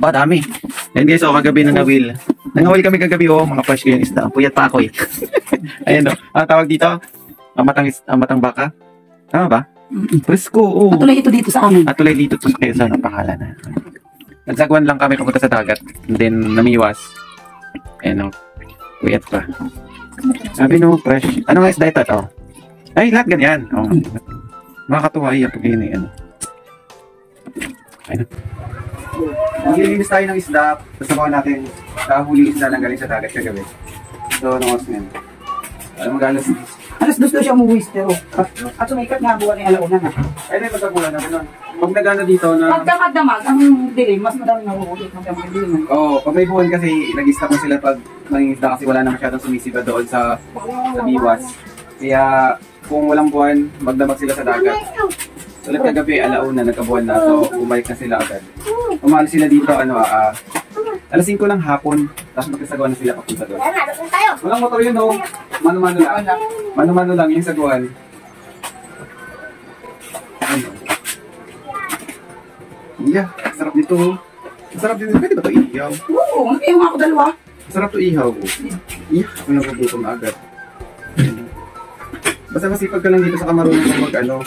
Aba, dami. Yan guys, kagabi nangawil. Nangawil kami kagabi, mga fresh ko yung isda. Puyat pa ako eh. Ayan ang tawag dito? Matang baka? Tama ba? Presko, Tulay ito dito sa amin. Tulay dito sa Quezon, ang pangalan na. Nagsagwan lang kami pumunta sa dagat. And then, namiwas. Ayan puyat pa. Sabi fresh. Ano nga isda ito? Ay, lahat ganyan. Makakatuwa iya pag yun eh. Ayun. Maglilinis tayo ng isda. Kasama natin kahuli isda ng galing sa dagat kagabi. So, anong oras ngayon? Mag-alas. Alas 2 siya umuwi, pero at sumikat nga buwan ni alauna na. Ay, na magkabulan na gano'n. Pag nagana dito na... Pagdamag-damag, ang dilim, mas madami nahuhuli. Magdamag-dilim. Oo, pag may buwan kasi nag-stop na sila pag mangingisda kasi wala na masyadong sumisiba doon sa biwas. Kaya kung walang buwan, magdamag sila sa dagat. Tulad kagabi, alauna, nagkabuwan na. So, bumalik na sila agad. Umalis sila dito, alas 5 ng hapon, tapos magkasagawa na sila papunta doon. Walang motor yun, no? Mano-mano lang. Mano-mano lang yung saguan. Yeah, sarap nito. Sarap din. Pwede ba ito ihaw? Oo, ngayon nga ako dalawa. Sarap ito ihaw. Yeah, may nagugutom na agad. Basta masipag ka lang dito sa kamarunong kung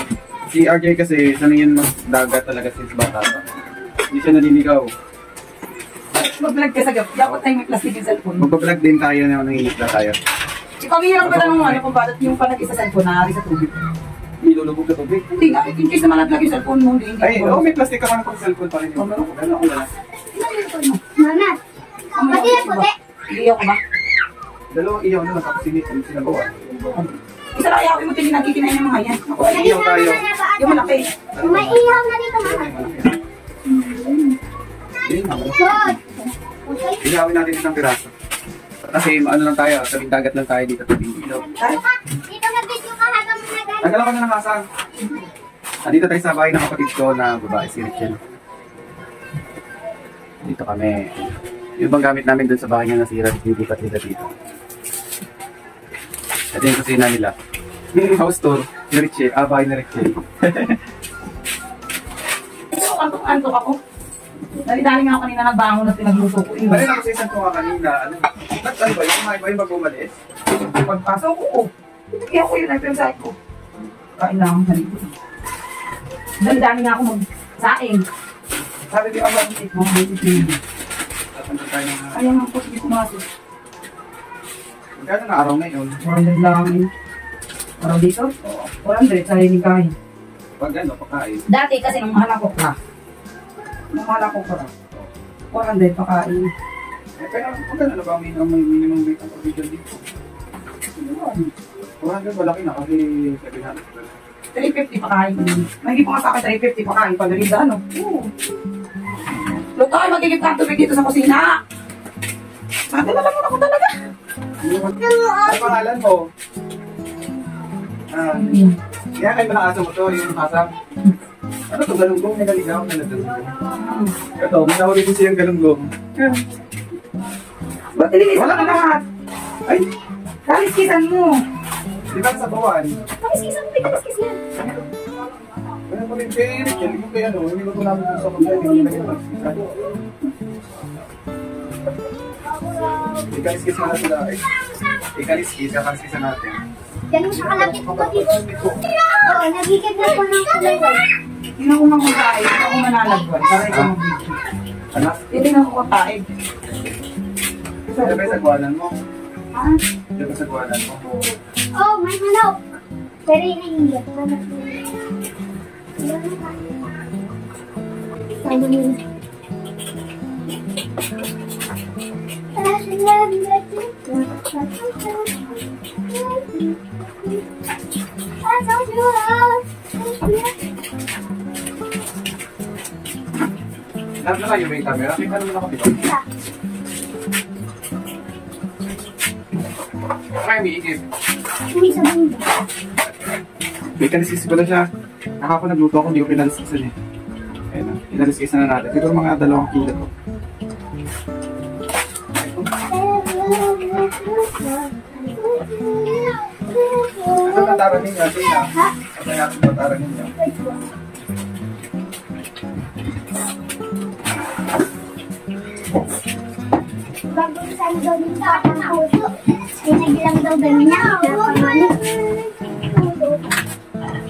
Si RJ kasi, sanay yun dagat talaga since bata pa. Hindi siya naliligaw. Mag-vlog ka sa gap. Dapat tayo may plastic yung cellphone. Mag-vlog din tayo na nangingisda tayo. Ikaw hirap ka lang kung bakit yung panag isa cellphone na sa tubig. Nilulubog sa tubig. Hindi nga, in case naman nag-vlog yung cellphone mo. Ay, may plastic ka man pang cellphone pa rin. Meron ako wala. Mama, pati yung puti. Iiyaw ka ba? Dalawang iyaw na tapos sinabawa. Isa lang iyaw mo ito yung nagkikinain ng mga yan. Iyaw tayo. Yung malaki. May ihaw na dito, mama. Ihawin natin isang piraso. Kasi lang tayo, tabing dagat lang tayo dito, tabing ilog. Dito nag-video ka habang nag-ano. Nagdala ko na ng asang. Dito tayo sa bahay ng kapatid ko na babae, si Richel. Dito kami. Yung bang gamit namin dun sa bahay niya nasira, hindi pa nila dito. Ito yung kusina nila. House tour, ni Richel, bahay na Richel. Antok ako. Dali-dali nga ako kanina nagbangon at pinagluto ko. Bali na kasi isang tuwa kanina. Ano ba yung kumain ba yung mag-umalis? Pagpasok ko, kaya ko yun ay pinagsahin ko. Kain lang ako halito. Dali-dali nga ako mag-saing. Sabi ko, ang itik mo, ang itik mo. Kaya nga po, hindi kumasok. Magkano na araw na yun? 400 lang. Araw dito? 400, sariling kain. Pag pakain. Dati kasi nung halakok ka. Nung halakok ka. 400 pakain. Pero magkano na ba ang minimum rate ang provision dito? 400 malaki na kasi sabi na. 350 pakain. Hindi po nga sa akin 350 pakain. Pagalinda, ano? Oo. Luto kayo magigip ka tubig dito sa kusina. Sabi na lang muna ko talaga. Ano pangalan mo? Kaya kayo ba ng aso mo to? Yung asam? Ano to? Galunggong? May naligaw na nagdalunggong. Ito, may nahuli ko siyang galunggong. Ba't nilinis Wala ka na lahat? Ay! Kaliskisan mo. Di ba sa bawan? Kaliskisan mo, kaliskis yan. Ano pa rin kay Richel? Hindi mo kaya hindi mo namin sa kanya. Hindi mo kaya ikaliskis mo na sila. Ikaliskis natin. Ganun sa kalapit ko dito. Oo, nagigit na po ng kulay. Hindi na ko makakain. Hindi ako manalagwan. Para ikaw mag-video. Anak? Hindi na ako kakain. Ano ba yung sagwanan mo? Ha? Ano ba sagwanan mo? Oh, may manok. Pero iniinggit. Lahat na kayo may camera? May tanong na ako dito. Ay, may ikip. Uwi sa mundo. May kaliskis pala siya. Nakapon nagluto ako, hindi ko pinaliskisan eh. Ayun na, pinaliskisan na natin. Ito mga 2 kilo to. Ano tataran ninyo? Tina? Ano natin tataran ninyo? Saan daw dito ang puso? Pinaglang daw ba niya?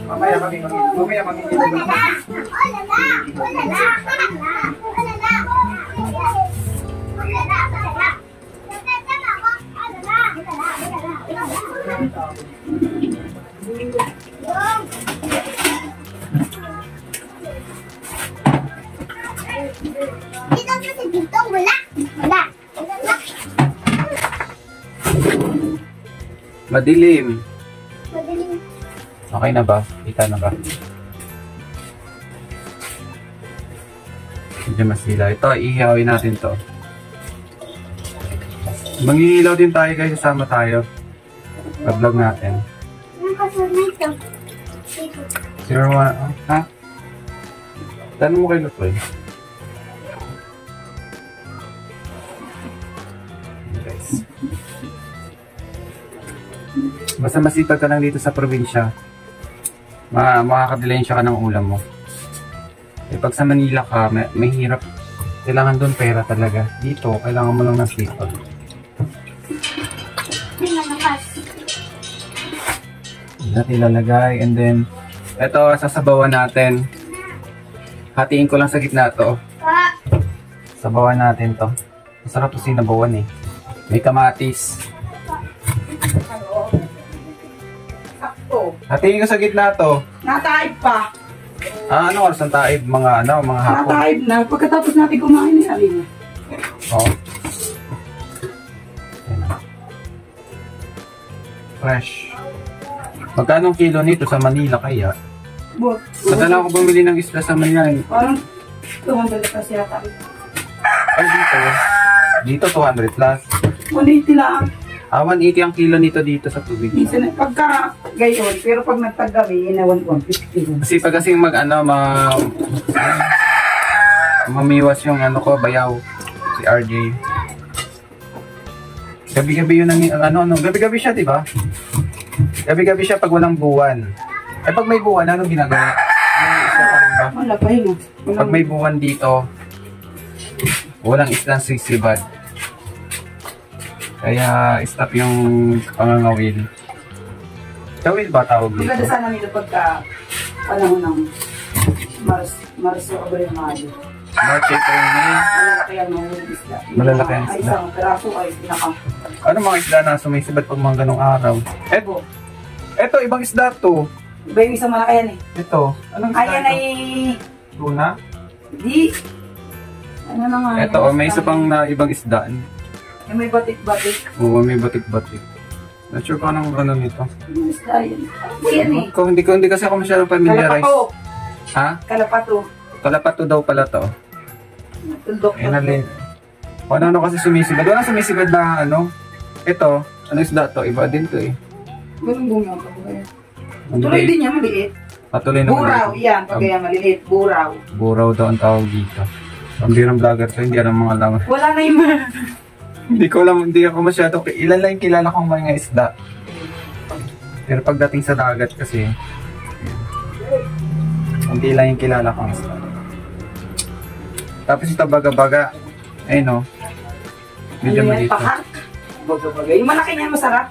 Mamaya kami. Ulala! Ulala! Ulala! Ulala! Dito kasi dito, wala. Wala. Madilim. Madaling. Okay na ba? Kita na ba? Medyo masila. Ito, ihawin natin to. Mangingilaw din tayo guys, kasama tayo. Vlog natin. Anong kasunod na ito? 01, ha? Tanong mo kay Lutoy. Guys. Basta masipag ka lang dito sa probinsya, makakadilensya ka ng ulam mo. Eh, pag sa Manila ka, may hirap. Kailangan doon pera talaga. Dito, kailangan mo lang ng sipag. Natin ilalagay, and then ito, sasabawan natin. Hatiin ko lang sa gitna to. Sabawan natin to. Masarap to sinabawan eh. May kamatis. Sakto. Hatiin ko sa gitna to. Nataib pa. Ano oras ang taib? Mga hapon. Nataib na. Pagkatapos natin kumain ni Alina. Oo. Ayan na. Fresh. Magkano ang kilo nito sa Manila kaya? But, Madala ako bumili ng isla sa Manila. parang 200 kasi yata. Ay, dito. Dito 200 plus. 180 lang. 180 ang kilo nito dito sa tubig. Minsan, pagka gayon, pero pag nagtagabi, inawan 150. Kasi pag kasing mamiwas yung ko, bayaw. Si RJ. Gabi-gabi yun gabi-gabi siya, di ba? Gabi-gabi siya pag walang buwan. Eh pag may buwan, anong ginagawa? May isla pa rin ba? Wala pa yun. Pag may buwan dito, walang islang sisibad. Kaya stop yung pangangawil. Kawil ba tawag dito? Maganda sana nito pagka panahon ng Mars o Abril, Mayo. March, April, May. Malalaki ang mga isla. Malalaki ang Ay, isla. isang peraso ay pinaka. Ano mga isda na sumisibat pag mga ganong araw? Eto, ibang isda to. Iba yung isang malaki yan eh. Ito. Anong isda Ayan ito? ay... Tuna? Di... Ano na nga? Ito, may isa pang na ibang isda. Yung may batik-batik. Oo, may batik-batik. Not sure kung anong ano nito. Yung isda yan. Ano po yan eh? Hindi kasi ako masyadong familiarize. Kalapato. Ha? Kalapato. Kalapato daw pala to. Tuldok. Ano kasi sumisibad. Walang sumisibad na Ito, ano isda to? Iba din to eh. Ganun bunga pa ba yan? Ang Tuloy liit. din yan, maliit. Patuloy na Buraw, maliit. yan. Pag kaya maliliit, buraw. Buraw daw ang tawag dito. Ang birang vlogger to, hindi alam mga laman. Wala na yung... Hindi ako masyado. Ilan lang yung kilala kong mga isda. Pero pagdating sa dagat kasi, hindi lang yung kilala kong isda. Tapos ito baga-baga. Ayun o. Medyo Ano yan? maliit. Pahak. Baga-baga. Yung malaki niyan masarap.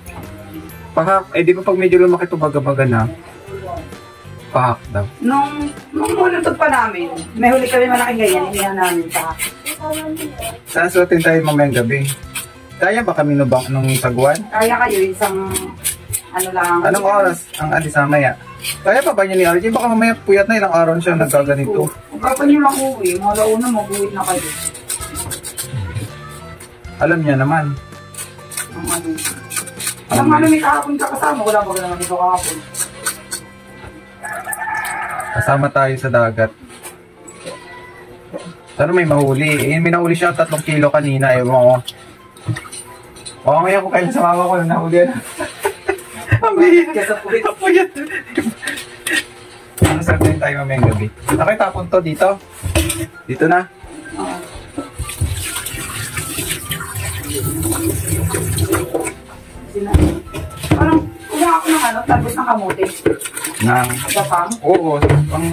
Pahak. Di ba pag medyo lumaki ito baga-baga na? Pahak daw. Nung hulutod pa namin, may huli kami malaking ganyan, inihan namin pahak. Saan suotin tayo mamayang gabi? Kaya ba kami nung saguan? Kaya kayo, isang ano lang. Anong oras ang alis mamaya? Kaya pa ba niya ni RJ? Baka mamaya puyat na ilang araw siya nagkaganito. Kung kapag nyo lang uwi, mga launa mag-uwi na kayo. Alam niya naman. Ang ano. Ang ano may kahapon ka kasama, wala ba naman ito kahapon? Kasama tayo sa dagat. Sana may mahuli. May nahuli siya 3 kilo kanina. Ewan ko. O, ngayon ko kailan sa mama ko na nahuli. Ang bihit ka sa puwit. Ang puyat. Ano sabihin tayo mamayang gabi? Okay, tapon to dito. Dito na. Oo. Parang kumuha ako ng talbos ng kamote. Nang, Gapang. oo, ang